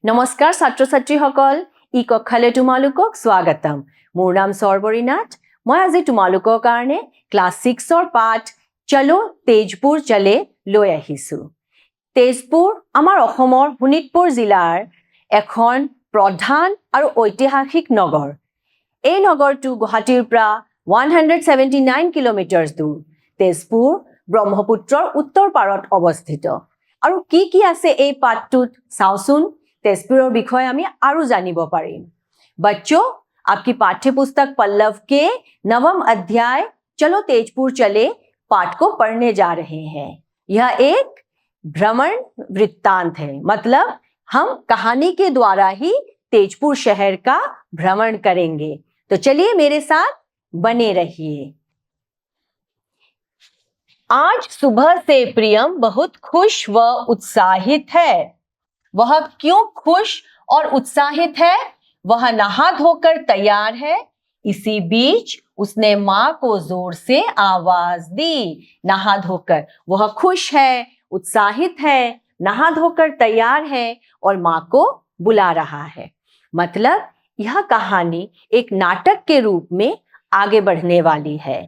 নমস্কাৰ ছাত্ৰ ছাত্ৰীসকল ই কক্ষালৈ তোমালোকক স্বাগতম মোৰ নাম সৰ্বৰী নাথ মই আজি তোমালোকৰ কাৰণে ক্লাছ 6 ৰ পাঠ চলো তেজপুৰ চলে লৈ আহিছো তেজপুৰ আমাৰ অসমৰ শোণিতপুৰ জিলাৰ এখন প্ৰধান আৰু ঐতিহাসিক নগৰ এই নগৰটো গুৱাহাটীৰ পৰা 179 কিলোমিটাৰ দূৰ তেজপুৰ ব্ৰহ্মপুত্ৰৰ উত্তৰ পাৰত অৱস্থিত আৰু কি আছে এই পাঠটোত চাওচোন तेजपुर विषय आमी आरु जानिब पारिम बच्चों आपकी पाठ्य पुस्तक पल्लव के 9वां अध्याय चलो तेजपुर चले पाठ को पढ़ने जा रहे हैं यह एक भ्रमण वृत्तांत है मतलब हम कहानी के द्वारा ही तेजपुर शहर का भ्रमण करेंगे तो चलिए मेरे साथ बने रहिए आज सुबह से प्रियम बहुत खुश व उत्साहित है वह क्यों खुश और उत्साहित है वह नहा धोकर तैयार है इसी बीच उसने माँ को जोर से आवाज दी नहा धोकर वह खुश है उत्साहित है नहा धोकर तैयार है और माँ को बुला रहा है मतलब यह कहानी एक नाटक के रूप में आगे बढ़ने वाली है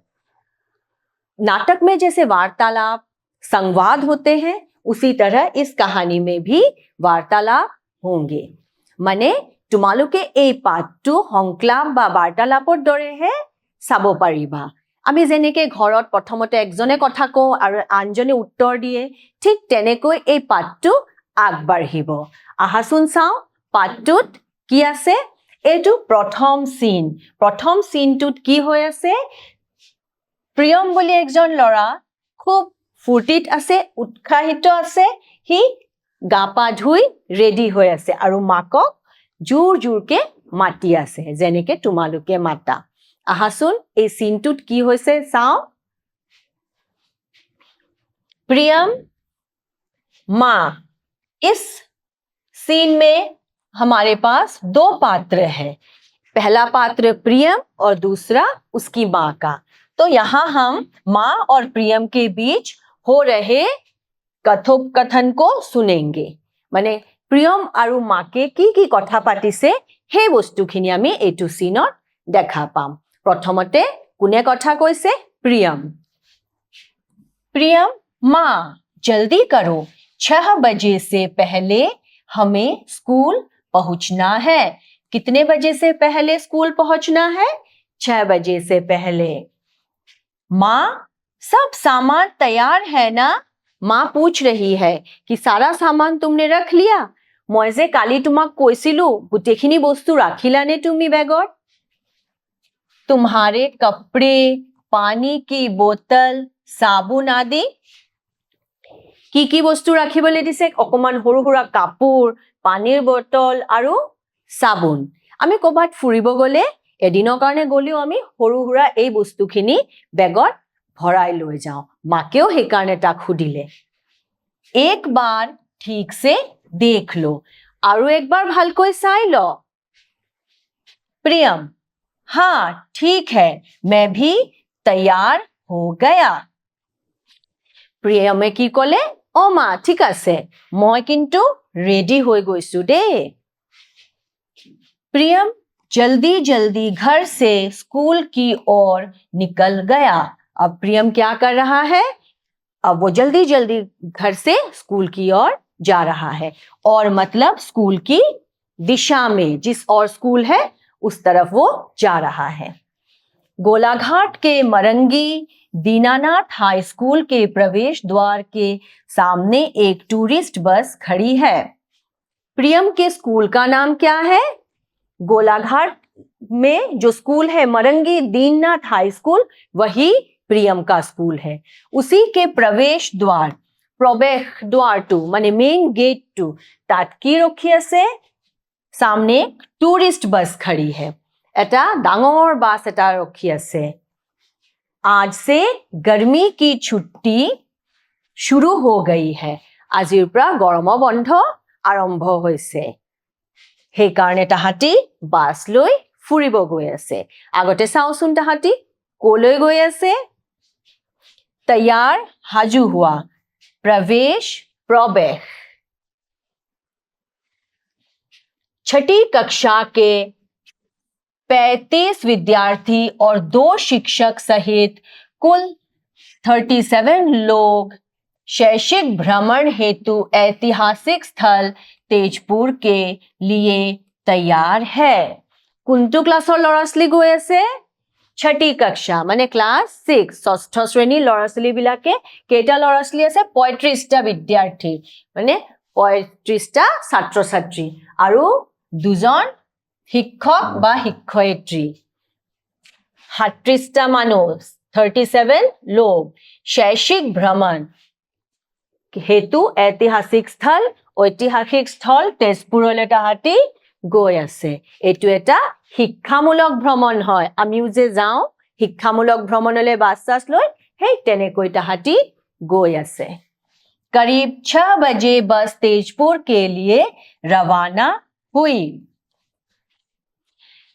नाटक में जैसे वार्तालाप संवाद होते हैं उसी तरह इस कहानी में भी वार्तालाप होंगे माने तुम्हालोके এই পাঠটো সংলাপ বা বাৰ্তালাপৰ দৰেহে চাব পাৰিবা আমি যেনেকে ঘৰত প্ৰথমতে একজনে কথা কওঁ আৰু আনজনে উত্তৰ দিয়ে ঠিক তেনেকৈ এই পাঠটো আগবাঢ়িব আহাচোন চাও পাঠটোত কি আছে এইটো প্ৰথম সিনটোত কি হৈ আছে প্ৰিয়ম বুলি একজন ল'ৰা খুব ফুৰ্তিত আছে উৎসাহিত আছে হি গাপা ধুই ৰেডি হৈ আছে আৰু মাকক জোৰকে মাতি আছে যেনেকে তোমালোকে মাতা আহাচোন এই সিনটোত কি হৈছে চাও प्रियम माँ इस सीन में हमारे पास दो पात्र हैं पहला पात्र प्रियम और दूसरा उसकी माँ का तो यहाँ हम माँ और प्रियम के बीच हो रहे कथोपकथन को सुनेंगे माने प्रियम आरु माके की कथा पातिसे हे बस्तुखिनि आमी एटु सीनत देखा पाम प्रथमते कोने कथा কৈছে प्रियम माँ जल्दी करो 6 बजे से पहले हमें स्कूल पहुंचना है कितने बजे से पहले स्कूल पहुंचना है 6 बजे से पहले माँ सब सामान तैयार है ना माँ पूछ रही है कि सारा सामान तुमने रख लिया মই যে কালি তোমাক কৈছিলো গুটেখিনি বস্তু ৰাখিলানে তুমি বেগত तुम्हारे कपड़े पानी की बोतल साबुन आदि की বস্তু ৰাখিবলৈ দিছে অকমান সৰু সৰু কাপোৰ পানীৰ বটল আৰু সাবুন আমি কবাত ফুৰিব গলে এদিনৰ কাৰণে গলিও আমি সৰু সৰু এই বস্তুখিনি বেগত ভৰাই লৈ যাও মাকেও हे কাৰণে তাক খুদিলে एक बार ठीक से देख लो आरो एक बार ভালকৈ চাই লো प्रियम हाँ ठीक है मैं भी तैयार हो गया प्रियमे की কলে ও মা ঠিক আছে মই কিন্তু ৰেডি হৈ গৈছো দে प्रियम जल्दी जल्दी घर से स्कूल की ओर निकल गया अब प्रियम क्या कर रहा है अब वो जल्दी जल्दी घर से स्कूल की ओर जा रहा है और मतलब स्कूल की दिशा में जिस और स्कूल है उस तरफ वो जा रहा है गोलाघाट के मरंगी दीनानाथ हाई स्कूल के प्रवेश द्वार के सामने एक टूरिस्ट बस खड़ी है प्रियम के स्कूल का नाम क्या है गोलाघाट में जो स्कूल है मरंगी दीननाथ हाई स्कूल वही प्रियम का स्कूल है उसी के प्रवेश द्वार टू माने मेन गेट टू तात की रखी আছে सामने टूरिस्ट बस खड़ी है एटा डांगर बास एटा रखी আছে आज से गर्मी की छुट्टी शुरू हो गई है আজিৰ পৰা গৰম বন্ধ আৰম্ভ হৈছে हे কাৰণে তাহাঁতি বাস লৈ ফুৰিব গৈ আছে আগতে চাওচোন তাহাঁতি কলৈ গৈ আছে तैयार हाजू हुआ प्रवेश प्रवेश छठी कक्षा के 35 विद्यार्थी और 2 शिक्षक सहित कुल 37 लोग शैक्षिक भ्रमण हेतु ऐतिहासिक स्थल तेजपुर के लिए तैयार है। কোনটো ক্লাছৰ ল'ৰা ছোৱালী গৈ আছে? छठी कक्षा माने क्लास 6 ষষ্ঠ শ্ৰেণীৰ ল'ৰা ছোৱালীবিলাকে কেইটা ল'ৰা ছোৱালী আছে? 35টা বিদ্যাৰ্থী মানে 35টা ছাত্ৰ ছাত্ৰী আৰু দুজন শিক্ষক বা শিক্ষয়িত্ৰী 37টা মানুহ 37 লোক शैक्षिक भ्रमण हेतु ऐतिहासिक स्थल तेजपुरলৈ তাহাঁতি গৈ আছে। এইটো এটা শিক্ষামূলক ভ্ৰমণ হয়। আমিও যে যাওঁ শিক্ষামূলক ভ্ৰমণলৈ বাছ লৈ সেই তেনেকৈ তাহাঁতি গৈ আছে। करीब 6 बजे बस तेजपुर के लिए रवाना हुई।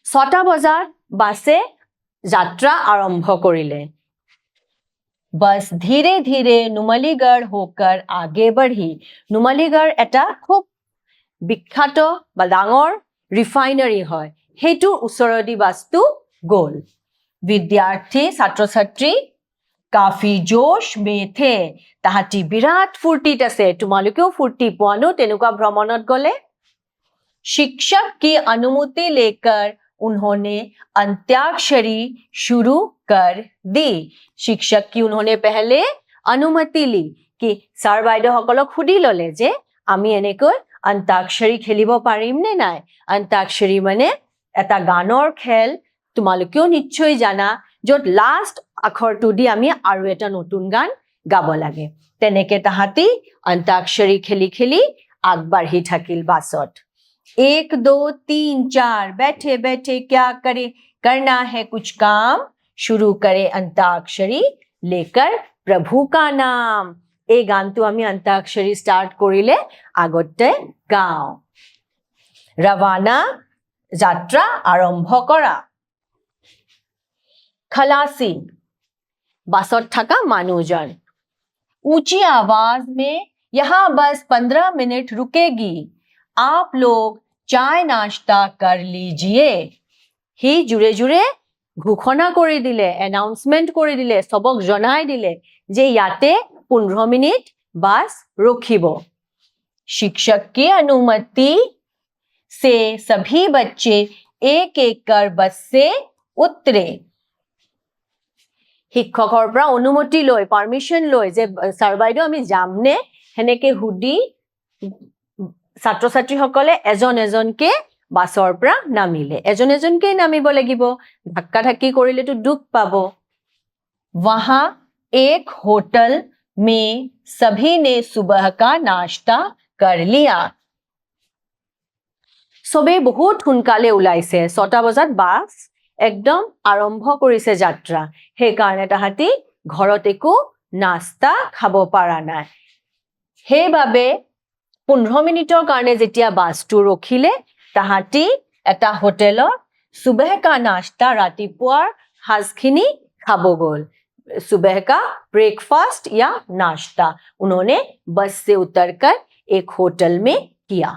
6টা বজাত বাছে যাত্ৰা আৰম্ভ কৰিলে। बस धीरे धीरे नुमलीगढ़ होकर आगे बढ़ी। नुमलीगढ़ এটা খুব বিখ্যাত বা ডাঙৰ ৰিফাইনাৰী হয়। হেতুৰ ওচৰদি বাছটো গ'ল। विद्यार्थी ছাত্ৰ ছাত্ৰী काफी जोश में थे। তাহাঁতি বিৰাট ফূৰ্তিত আছে। তোমালোকেও ফূৰ্তি পোৱানো তেনেকুৱা ভ্ৰমণত গ'লে? शिक्षक की अनुमति लेकर उन्होंने अंत्याक्षरी शुरू कर दी। शिक्षक की उन्होंने पहले अनुमति ली कि सर বাইদেউ সকলক সুধি ললে যে আমি এনেকৈ अंताक्षरी খেলিব পাৰিম নে নাই। अंताक्षरी মানে এটা গানৰ খেল, তোমালোকেও নিশ্চয় জানা, য'ত লাষ্ট আখৰটো দি আমি আৰু এটা নতুন গান গাব লাগে। তেনেকে তাহাঁতি अंताक्षरी খেলি খেলি আগবাঢ়ি থাকিল বাছত। 1 2 3 4 बैठे बैठे क्या करे, करना है कुछ काम, शुरू करे अंताक्षरी लेकर प्रभु का नाम। এই গানটো আমি अंताक्षरी স্টার্ট কৰিলে আগতে গাওঁ। रवाना যাত্ৰা আৰম্ভ কৰা। खलासी বাছত থকা মানুহজন। ऊंची आवाज में यहाँ बस 15 मिनट रुकेगी, आप लोग चाय नाश्ता कर लीजिए। ही জুৰে জুৰে ঘোষণা কৰি দিলে, এনাউন্সমেন্ট কৰি দিলে, সবক জনাই দিলে যে ইয়াতে 15 মিনিট বাস ৰখিব। शिक्षक की अनुमति से सभी बच्चे एक एक कर बस से उतरे। শিক্ষকৰ পৰা অনুমতি লৈ পাৰমিশন লৈ যে ছাৰ বাইদেউ আমি যামনে হেনেকে হুদি ছাত্ৰ ছাত্ৰীসকলে এজন এজনকে বাছৰ পৰা নামিলে। এজন এজনকে নামিব লাগিব, ধাক্কা ধাক্কি কৰিলেতো দুখ পাব। वहां एक होटल में सभी ने सुबह का नाश्ता कर लिया। সবে বহুত সোনকালে ওলাইছে। 6টা বজাত বাছ একদম আৰম্ভ কৰিছে যাত্ৰা। সেইকাৰণে তাহাঁতি ঘৰত একো নাস্তা খাব পৰা নাই। সেইবাবে 15 মিনিটৰ কাৰণে যেতিয়া বাছটো ৰখিলে তাহাঁতি এটা হোটেলত सुबह का नाश्ता ৰাতিপুৱাৰ সাজখিনি খাব গ'ল। सुबह का ब्रेकफास्ट या नाश्ता उन्होंने बस से उतरकर एक होटल में किया।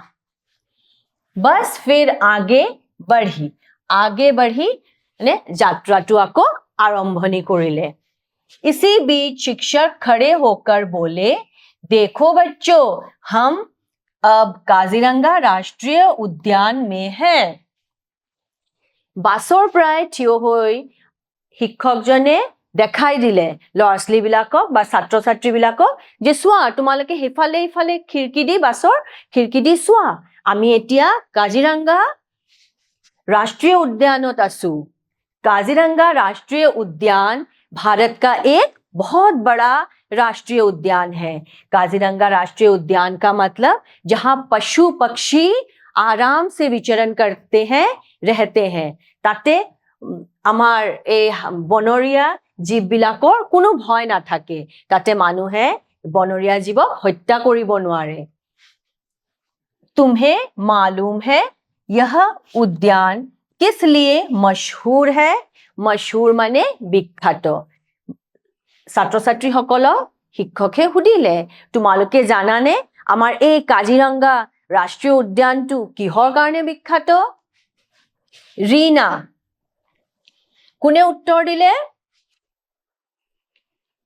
बस फिर आगे बढ़ी ने যাত্ৰাটো আকৌ আৰম্ভণি কৰিলে। इसी बीच शिक्षक खड़े होकर बोले, देखो बच्चों, हम अब काजीरंगा राष्ट्रीय उद्यान में हैं। বাছৰ পৰাই থিয় হৈ শিক্ষকজনে দেখাই দিলে ল'ৰা ছোৱালীবিলাকক বা ছাত্ৰ ছাত্ৰীবিলাকক যে চোৱা তোমালোকে হেফালে ইফালে খিৰিকী দি বাছৰ খিৰিকী দি চোৱা, আমি এতিয়া কাজিৰঙ্গা राष्ट्रीय उद्यानत आसू। काजीरंगा राष्ट्रीय उद्यान भारत का एक बहुत बड़ा राष्ट्रीय उद्यान है। काजीरंगा राष्ट्रीय उद्यान का मतलब जहां पशु पक्षी आराम से विचरण करते हैं, रहते हैं। ताते আমাৰ এই বনৰীয়া জীববিলাকৰ কোনো ভয় নাথাকে। তাতে মানুহে বনৰীয়া জীৱক হত্যা কৰিব নোৱাৰে। तुम्हें मालूम है यह उद्यान किस लिए मशहूर है? मशहूर माने विख्यात। ছাত্ৰ ছাত্ৰীসকলক শিক্ষকে সুধিলে, তোমালোকে জানানে আমাৰ এই কাজিৰঙ্গা ৰাষ্ট্ৰীয় উদ্যানটো কিহৰ কাৰণে বিখ্যাত? ৰীনা, কোনে উত্তৰ দিলে?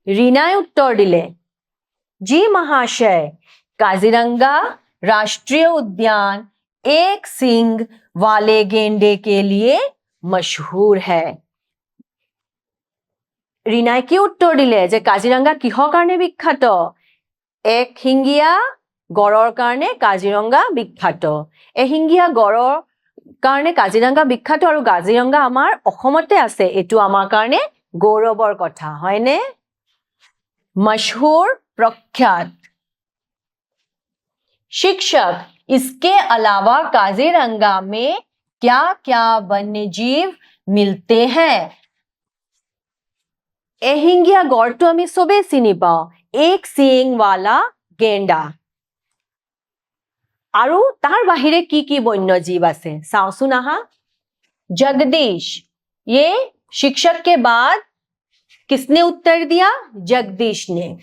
रीनाए उत्तर दिले। जी महाशय, काजीरंगा राष्ट्रीय उद्यान एक सींग वाले गेंडे के लिए मशहूर है। रीनाए की उत्तर दिले जे काजीरंगा किहर कारणे विख्यात? एक हिंगिया गड़र कारणे काजीरंगा विख्यात। एहिंगिया गड़र कारणे काजीरंगा विख्यात और काजीरंगा आमार अসমते आछे, एटु आमार कारणे गौरवर कथा, हयने? मशहूर, प्रख्यात। शिक्षक, इसके अलावा काजीरंगा में क्या क्या वन्य जीव मिलते हैं? एहिंगिया गड़ तो आमी सबे चिनि पाओ, एक सींग वाला गेंडा। आरु तार बाहिरे की वन्य जीव आछे चाओचोन आहा। जगदीश, ये शिक्षक के बाद किसने उत्तर दिया? जगदीश ने।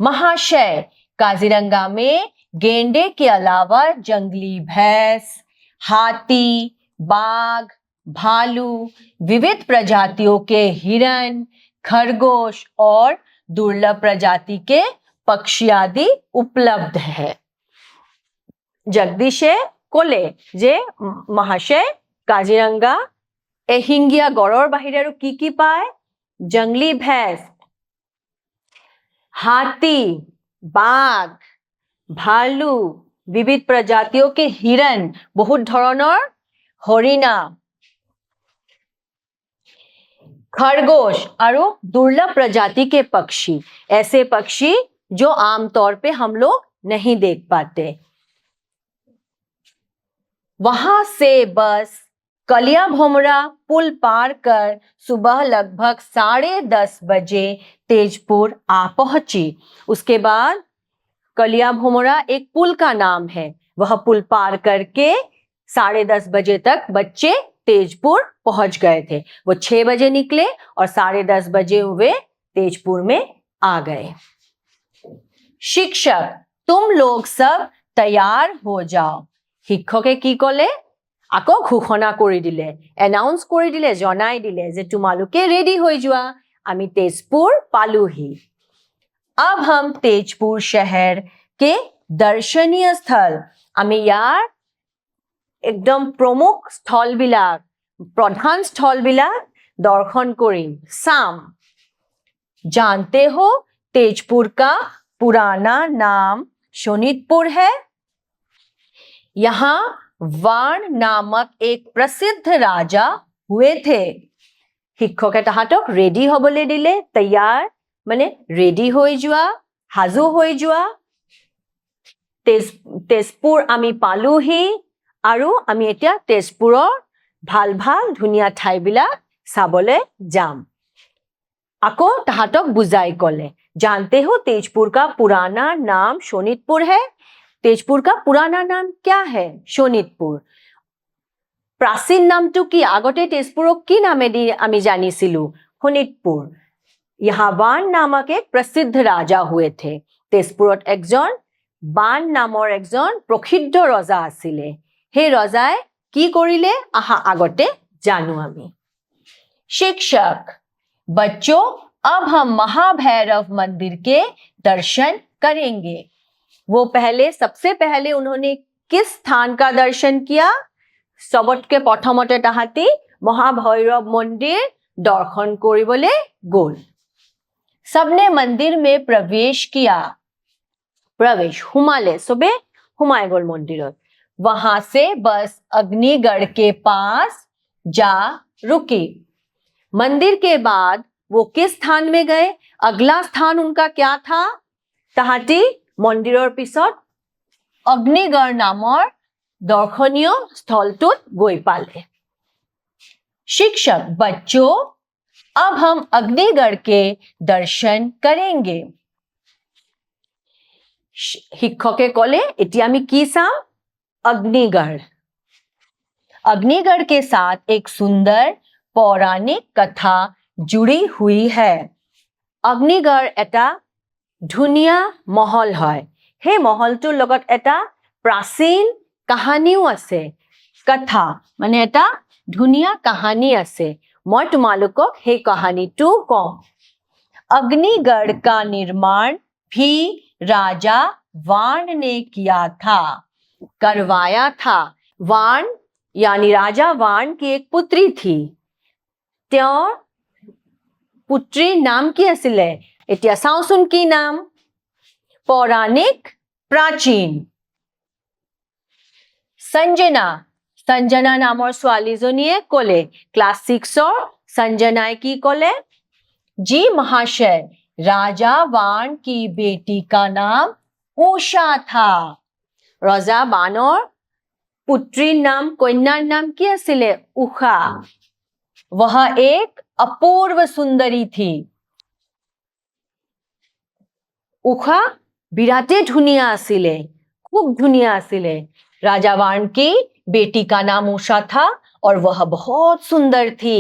महाशय, काजीरंगा में गेंडे के अलावा जंगली भैंस, हाथी, बाघ, भालू, विविध प्रजातियों के हिरण, खरगोश और दुर्लभ प्रजाति के पक्षी आदि उपलब्ध है। जगदीशे कोले जे महाशय काजीरंगा एहिंगिया गड़र बाहिरे आरु की पाय? जंगली भैंस, हाथी, बाघ, भालू, विविध प्रजातियों के हिरण, बहुत धৰণৰ हरिणा, खरगोश और दुर्लभ प्रजाति के पक्षी, ऐसे पक्षी जो आमतौर पे हम लोग नहीं देख पाते। वहां से बस कलिया भोमरा पुल पार कर सुबह लगभग 10:30 बजे तेजपुर आ पहुंची। उसके बाद कलिया भोमरा एक पुल का नाम है, वह पुल पार करके 10:30 बजे तक बच्चे तेजपुर पहुंच गए थे। वो 6 बजे निकले और 10:30 बजे वे तेजपुर में आ गए। शिक्षक, तुम लोग सब तैयार हो जाओ। शिक्षके की कले? आको घोषणा करि दिले, एनाउंस करि दिले, जनाई दिले जे तुमालोके रेडी हो जोआ, आमी तेजपुर पालुही। अब हम तेजपुर शहर के दर्शनीय स्थल, आमी यार एकदम प्रमुख स्थल बिलाक, प्रधान स्थल बिलाक दर्शन करिम, साम। जानते हो तेजपुर का पुराना नाम शोणितपुर है। यहाँ वाण नामक एक प्रसिद्ध राजा हुए थे। शिक्षके ताहातक रेडी हबले दिले, तैयार माने रेडी हो जोआ, हाजु हो जोआ। तेजपुर आमी पालुही आरु आमी एतिया तेजपुरर ভাল ভাল धुनिया ठाईबिलाक चाबले जाम। आको ताहातक बुझाई कले, जानते हो तेजपुर का पुराना नाम शोणितपुर है। तेजपुर का पुराना नाम क्या है? शोणितपुर। प्राचीन नाम तो की? आगते तेजपुरक की नामेदी आमी जानिसिलु? शोणितपुर। यहाँ बाण नामक एक प्रसिद्ध राजा हुए थे। तेजपुरत एकजन बाण नाমৰ एकजन प्रसिद्ध रजा आছিলে। हे रजाए की करिले आहा आगते जानु आमी। शिक्षक, बच्चों अब हम महाभैरव मंदिर के दर्शन करेंगे। वो सबसे पहले उन्होंने किस स्थान का दर्शन किया? सबतके प्रथमते ताहाती महाभैरव मंदिर दर्शन करिबले गल। सबने मंदिर में प्रवेश किया, प्रवेश हुमाले, सबे हुमाय गल मंदिरत। वहां से बस अग्निगढ़ के पास जा रुकी। मंदिर के बाद वो किस स्थान में गए? अगला स्थान उनका क्या था? ताहाती मंदिरर पिছত अग्निगढ़ नाমৰ दर्शनीय स्थलटुत गई पाले। शिक्षक, बच्चों अब हम अग्निगढ़ के दर्शन करेंगे। शिक्षके कले एतिया आमी की चाम? अग्निगढ़। अग्निगढ़ के साथ एक सुंदर पौराणिक कथा जुड़ी हुई है। अग्निगढ़ एटा धुनिया महल है। हे महलटुर लगत एटा প্ৰাচীন কাহানিও আছে। কথা মানে এটা ধুনীয়া কাহানি আছে। মই তোমালোকক সেই কাহানিটো কম। अग्निगढ़ का निर्माण भी राजा वाण ने किया था, करवाया था। वाण यानी राजा वाण की एक पुत्री थी। তেওঁৰ পুত্ৰীৰ নাম কি আছিলে? এতিয়া চাওঁচোন কি নাম। পৌৰাণিক, প্ৰাচীন। সঞ্জনা, সঞ্জনা নামৰ ছোৱালীজনীয়ে ক'লে, ক্লাছ 6ৰ সঞ্জনাই কি ক'লে? जी महाशय, राजा वाण की बेटी का नाम उषा था। रजा बाणर पुत्रीर नाम, कन्यार नाम की आसिले? उषा। वह एक अपूर्व सुंदरी थी। उषा बिराटे धुनिया आसिले, खूब धुनिया आसिले। राजा वाण की बेटी का नाम उषा था और वह बहुत सुंदर थी।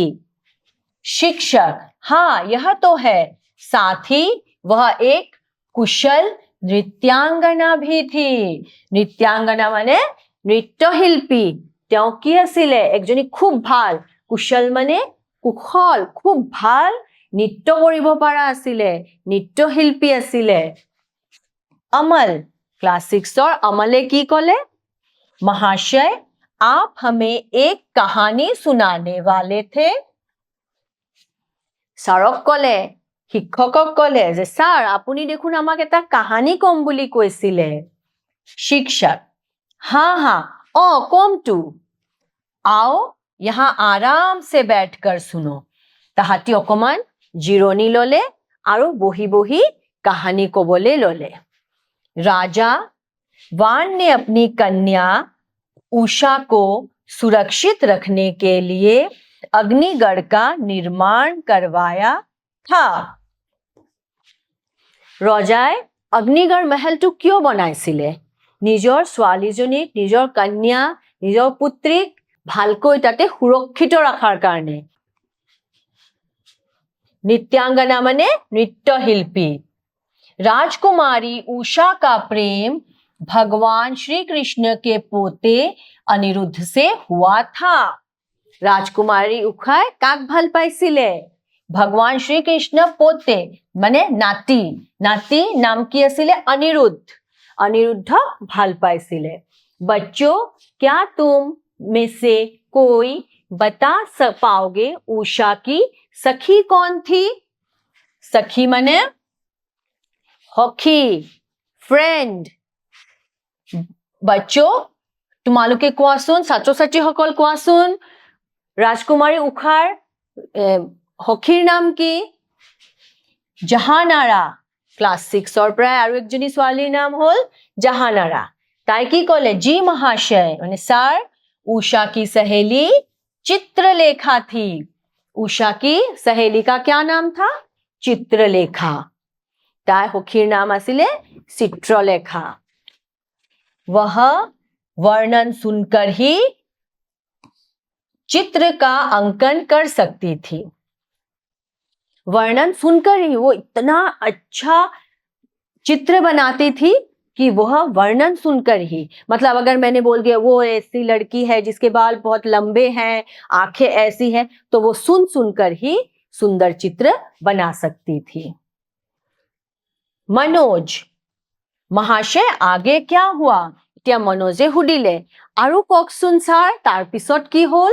शिक्षक, हाँ यह तो है, साथ ही वह एक कुशल नृत्यांगना भी थी। नृत्यांगना माने नृत्यशिल्पी। তেওঁ কি আছিলে? একজনী খুব ভাল, কুশল মানে কুশল, খুব ভাল নৃত্য কৰিব পৰা আছিলে, নৃত্যশিল্পী আছিলে। अमल, क्लास 6ৰ अमले কি ক'লে? महाशय, आप हमें एक कहानी सुनाने वाले थे। ছাৰক ক'লে, শিক্ষকক ক'লে যে ছাৰ আপুনি দেখোন আমাক এটা কাহানি কম বুলি কৈছিলে। शिक्षक, हाँ हाँ, कम तू। आओ यहाँ आराम से बैठकर सुनो। তাহাঁতি অকমান জিৰণি ল'লে আৰু বহি বহি কাহানি ক'বলৈ ল'লে। राजा वाण ने अपनी कन्या उषा को सुरक्षित रखने के लिए अग्निगढ़ का निर्माण करवाया था। ৰজাই অগ্নিগড় महलটো কিয় বনাইছিলে? নিজৰ ছোৱালীজনীক, নিজৰ কন্যা, নিজৰ পুত্ৰীক ভালকৈ তাতে সুৰক্ষিত ৰখাৰ কাৰণে। नृत्यांगना माने नृत्यशिल्पी। राजकुमारी उषा का प्रेम भगवान श्री कृष्ण के पोते अनिरुद्ध से हुआ था। राजकुमारी उषाই কাক ভাল পাইছিলে? भगवान श्री कृष्ण पोते माने नाती। नाती नाम की आसिले? अनिरुद्ध। अनिरुद्ध ভাল पाइसिले। बच्चों, क्या तुम में से कोई बता पाओगे उषा की सखी कौन थी? सखी माने सखी, फ्रेंड। बच्चों, তোমালোকে কোৱাচোন, ছাত্ৰ ছাত্ৰীসকল কোৱাচোন, ৰাজকুমাৰী উষাৰ সখীৰ নাম কি? জাহানাৰা। ক্লাছ 6ৰ পৰাই আৰু একজনী ছোৱালীৰ নাম হ'ল জাহানাৰা। তাই কি ক'লে? जी महाशय, মানে ছাৰ, उषा की सहेली चित्रलेखा थी। उषा की सहेली का क्या नाम था? चित्रलेखा। तार सखीर नाम आसिले चित्रलेखा। वह वर्णन सुनकर ही चित्र का अंकन कर सकती थी। वर्णन सुनकर ही वो इतना अच्छा चित्र बनाती थी कि वह वर्णन सुनकर ही, मतलब अगर मैंने बोल दिया वो ऐसी लड़की है जिसके बाल बहुत लंबे हैं, आंखें ऐसी हैं, तो वो सुन सुनकर ही सुंदर चित्र बना सकती थी। मनोज, महाशय आगे क्या हुआ? এতিয়া मनोजे हुडिले, আৰু কওকচোন ছাৰ, তাৰ পিছত কি হ'ল?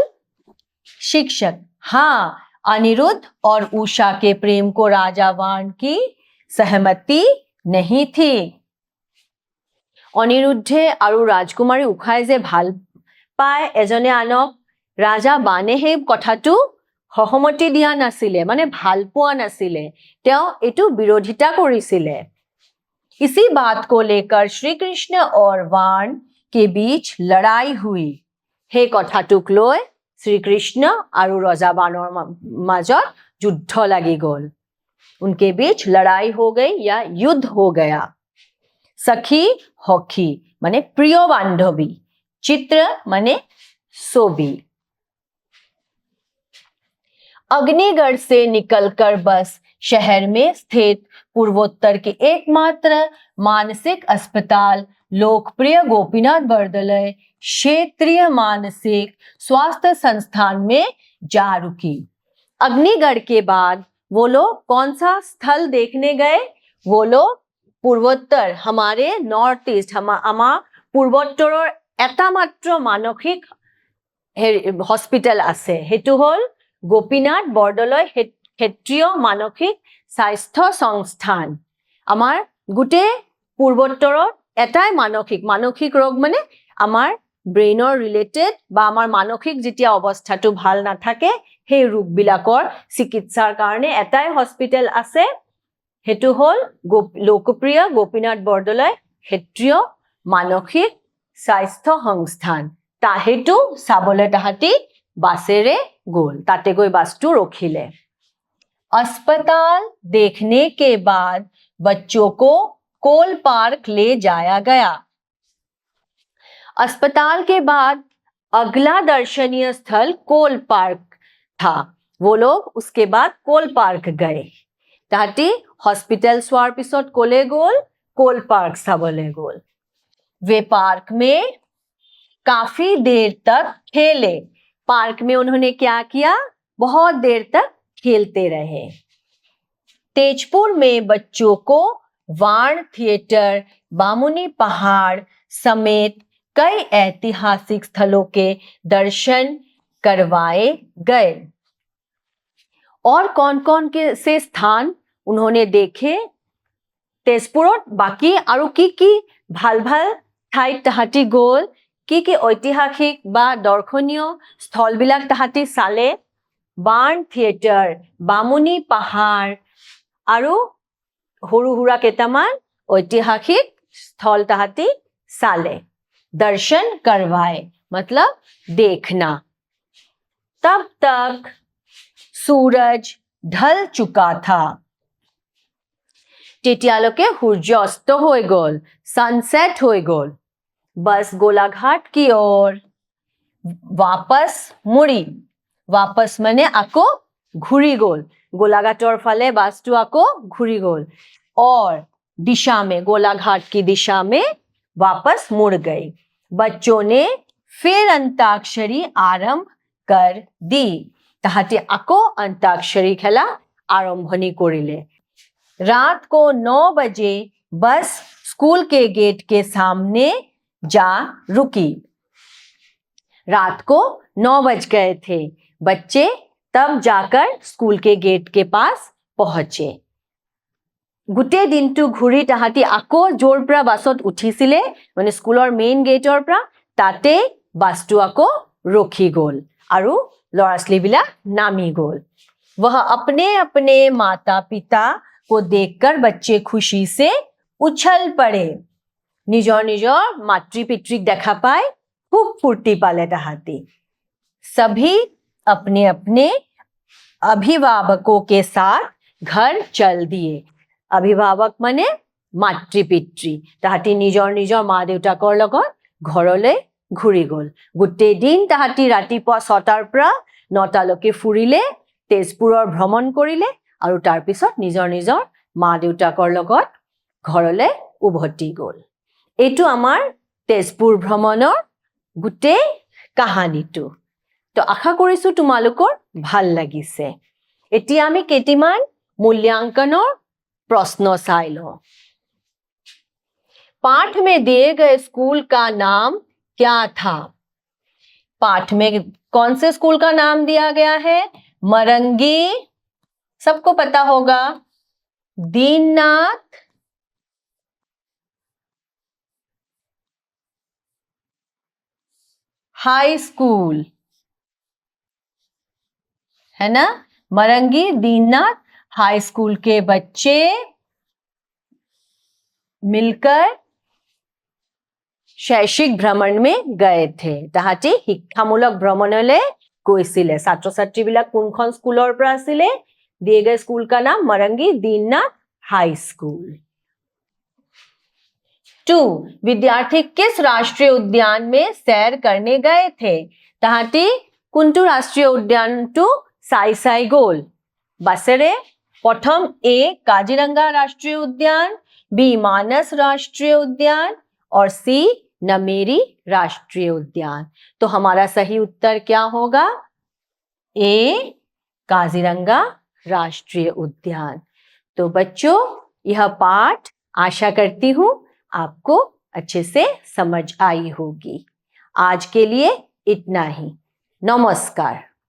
शिक्षक, हाँ, अनिरुद्ध और उषा के प्रेम को राजा वाण की सहमति नहीं थी। অনিৰুদ্ধে আৰু ৰাজকুমাৰী উষাই যে ভাল পায় এজনে আনক, ৰাজা বাণে সেই কথাটো সহমতি দিয়া নাছিলে, মানে ভাল পোৱা নাছিলে। তেওঁ এইটো বিৰোধিতা কৰিছিলে। इसी बात को लेकर श्री कृष्ण और वाण के बीच लड़ाई हुई। সেই কথাটোক লৈ শ্ৰীকৃষ্ণ আৰু ৰজা বাণৰ মাজত যুদ্ধ লাগি গ'ল। उनके बीच लड़ाई हो गई या युद्ध हो गया। सखी, सखी माने प्रिय बांधवी। चित्र माने ছবি। अग्निगढ़ से निकलकर बस शहर में स्थित पूर्वोत्तर के एकमात्र मानसिक अस्पताल लोकप्रिय गोपीनाथ बरदलै क्षेत्रीय मानसिक स्वास्थ्य संस्थान में जा रुकी। अग्निगढ़ के बाद वो लोग कौन सा स्थल देखने गए? वो लोग पूर्वोत्तर, हमारे नॉर्थ ईस्ट, हमार पूर्वोत्तৰৰ এটা মাত্ৰ মানসিক হস্পিটেল আছে, সেইটো হ'ল গোপীনাথ বৰদলৈ ক্ষেত্ৰীয় মানসিক স্বাস্থ্য সংস্থান। আমাৰ গোটেই পূৰ্বোত্তৰত এটাই মানসিক ৰোগ মানে আমাৰ ব্ৰেইনৰ ৰিলেটেড বা আমাৰ মানসিক যেতিয়া অৱস্থাটো ভাল নাথাকে সেই ৰোগবিলাকৰ চিকিৎসাৰ কাৰণে এটাই হস্পিটেল আছে, সেইটো হ'ল লোকপ্ৰিয় গোপীনাথ বৰদলৈ ক্ষেত্ৰীয় মানসিক স্বাস্থ্য সংস্থান। সেইটো চাবলৈ তাহাঁতি বাছেৰে গ'ল, তাতে গৈ বাছটো ৰখিলে। अस्पताल देखने के बाद बच्चों को कोल पार्क ले जाया गया। अस्पताल के बाद अगला दर्शनीय स्थल कोल पार्क था। वो लोग उसके बाद कोल पार्क गए। ताहती हॉस्पिटल स्वार पिছত कोले गोल, कोल पार्क साबले गोल। वे पार्क में काफी देर तक खेले। पार्क में उन्होंने क्या किया? बहुत देर तक खेलते रहे। तेजपुर में बच्चों को वाण थिएटर, बामुनी पहाड़ समेत कई ऐतिहासिक स्थलों के दर्शन करवाए गए। और कौन कौन के से स्थान उन्होंने देखे? तेजपुरत बाकी आरु की ভাল ভাল ঠাইত তাহাঁতি গ'ল, কি ঐতিহাসিক বা দৰ্শনীয় স্থলবিলাক তাহাঁতি চালে। বাণ থিয়েটাৰ, বামুনি পাহাৰ আৰু সৰু সুৰা কেইটামান ঐতিহাসিক স্থল তাহাঁতি চালে। दर्शन करवाए मतलब देखना। तब तक सूरज ढल चुका था। तेतियालके सूर्य अस्त हो गल, सनसेट हो गल। बस गोलाघाट की ओर वापस मुड़ी। वापस माने आको घूरी गल, गोलाघाटर फाले बासटो आको घूरी गल और दिशा में, गोलाघाट की दिशा में वापस मुड़ गई। बच्चों ने फिर अंताक्षरी आरंभ कर दी। ताहाती आको अंताक्षरी खेला आरंभनी करिले। रात को 9 बजे बस स्कूल के गेट के सामने जा रुकी। रात को 9 बज गए थे। बच्चे तब जाकर स्कूल के गेट के पास पहुंचे। गोटे दिनटो घूरी ताहाती आको जोर পৰা বাছত উঠিছিলে, মানে স্কুলৰ মেইন গেটৰ পৰা, তাতে বাছটো আকৌ ৰখি গ'ল আৰু ল'ৰা ছোৱালীবিলাক নামি গ'ল। वह अपने अपने माता पिता को देखकर बच्चे खुशी से उछल पड़े। নিজৰ নিজৰ मातृ पितृक দেখা पाय खूब फूर्ति पाले ताहाती। सभी अपने अपने अभिभावकों के साथ घर चल दिए। अभिभावक माने मातृ पितृ, ताहाती নিজৰ নিজৰ মা দেউতাকৰ লগত ঘৰলৈ ঘূৰি গ'ল। গোটেই দিন তাহাঁতি ৰাতিপুৱা 6টাৰ পৰা 9টালৈকে ফুৰিলে, তেজপুৰৰ ভ্ৰমণ কৰিলে আৰু তাৰপিছত নিজৰ নিজৰ মা দেউতাকৰ লগত ঘৰলৈ উভতি গ'ল। এইটো আমাৰ তেজপুৰ ভ্ৰমণৰ গোটেই কাহানীটো। তো আশা কৰিছো তোমালোকৰ ভাল লাগিছে। এতিয়া আমি কেইটামান মূল্যাঙ্কনৰ प्रश्न चाइ लो। पाठ में दिए गए स्कूल का नाम क्या था? पाठ में कौन से स्कूल का नाम दिया गया है? मरंगी, सबको पता होगा। दीननाथ, हाई स्कूल है ना। मरंगी दीननाथ हाई स्कूल के बच्चे मिलकर शैक्षिक भ्रमण में गए थे। ताहाती शिक्षामूलक भ्रमणले গৈছিলে। ছাত্ৰ ছাত্ৰীবিলাক কোনখন স্কুলৰ পৰা আছিলে? दिए गए स्कूल का नाम मरंगी दीननाथ हाई स्कूल। 2. विद्यार्थी किस राष्ट्रीय उद्यान में सैर करने गए थे? ताहाती कुंटू राष्ट्रीय उद्यान टू সাইসাইগোল। বাসেরে প্রথম ए काजीरंगा राष्ट्रीय उद्यान, बी मानस राष्ट्रीय उद्यान और सी नमेरी राष्ट्रीय उद्यान। तो हमारा सही उत्तर क्या होगा? ए काजीरंगा राष्ट्रीय उद्यान। तो बच्चों, यह पाठ आशा करती हूँ आपको अच्छे से समझ आई होगी। आज के लिए इतना ही। नमस्कार।